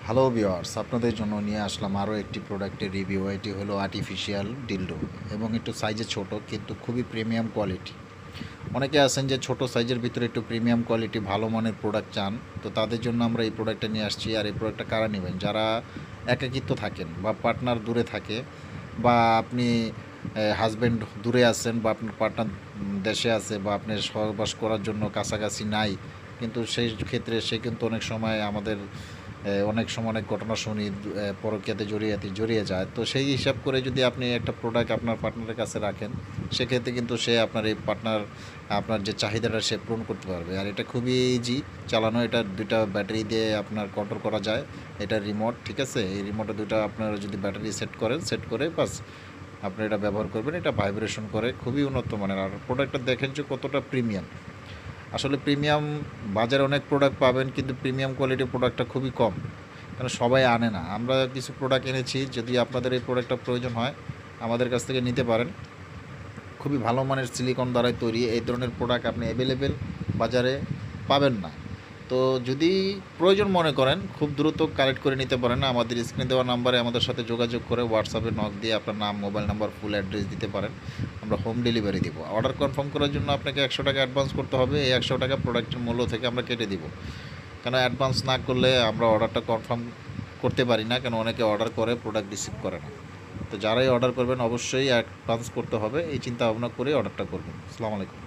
Hello viewers, আপনাদের জন্য নিয়ে আসলাম আরও একটি প্রোডাক্টের রিভিউ। এটি হলো আর্টিফিশিয়াল ডিলডো এবং একটু সাইজে ছোট কিন্তু খুবই প্রিমিয়াম কোয়ালিটি। অনেকে আছেন যে ছোট সাইজের ভিতরে একটু প্রিমিয়াম কোয়ালিটি ভালো মানের প্রোডাক্ট চান, তো তাদের জন্য আমরা এই প্রোডাক্টটা নিয়ে আসছি। আর এই প্রোডাক্টটা কারা নেবেন? যারা একাকিত্ব থাকেন বা পার্টনার দূরে থাকে, বা আপনি হাজব্যান্ড দূরে আছেন, বা আপনার পার্টনার দেশে আছে, বা আপনি সহবাস করার জন্য কাছাকাছি নাই, কিন্তু সেই ক্ষেত্রে সে কিন্তু অনেক সময় আমাদের অনেক সময় অনেক ঘটনা শুনি পরকীয়াতে জড়িয়ে যায়। তো সেই হিসাব করে যদি আপনি একটা প্রোডাক্ট আপনার পার্টনারের কাছে রাখেন, সেক্ষেত্রে কিন্তু সে আপনার এই পার্টনার আপনার যে চাহিদাটা সে পূরণ করতে পারবে। আর এটা খুবই ইজি চালানো। এটা ২টা ব্যাটারি দিয়ে আপনার কন্ট্রোল করা যায়। এটা রিমোট, ঠিক আছে? এই রিমোটে ২টা আপনারা যদি ব্যাটারি সেট করেন, সেট করে বাস আপনি এটা ব্যবহার করবেন। এটা ভাইব্রেশন করে, খুবই উন্নত মানের। আর প্রোডাক্টটা দেখেন যে কতটা প্রিমিয়াম। আসলে প্রিমিয়াম বাজারে অনেক প্রোডাক্ট পাবেন, কিন্তু প্রিমিয়াম কোয়ালিটির প্রোডাক্টটা খুবই কম, কারণ সবাই আনে না। আমরা কিছু প্রোডাক্ট এনেছি, যদি আপনাদের এই প্রোডাক্টটা প্রয়োজন হয় আমাদের কাছ থেকে নিতে পারেন। খুবই ভালো মানের সিলিকন দ্বারাই তৈরি। এই ধরনের প্রোডাক্ট আপনি অ্যাভেলেবেল বাজারে পাবেন না। তো যদি প্রয়োজন মনে করেন, খুব দ্রুত কালেক্ট করে নিতে পারেন। আমাদের স্ক্রিনে দেওয়া নাম্বারে আমাদের সাথে যোগাযোগ করে হোয়াটসঅ্যাপে নক দিয়ে আপনার নাম, মোবাইল নাম্বার, ফুল অ্যাড্রেস দিতে পারেন। আমরা হোম ডেলিভারি দিব। অর্ডার কনফার্ম করার জন্য আপনাকে ১০০ টাকা অ্যাডভান্স করতে হবে। এই ১০০ টাকা প্রোডাক্টের মূল্য থেকে আমরা কেটে দিব। কেন অ্যাডভান্স না করলে আমরা অর্ডারটা কনফার্ম করতে পারি না, কেন অনেকে অর্ডার করে প্রোডাক্ট রিসিভ করে না। তো যারাই অর্ডার করবেন অবশ্যই অ্যাডভান্স করতে হবে, এই চিন্তা ভাবনা করে অর্ডারটা করবেন। আসসালামু আলাইকুম।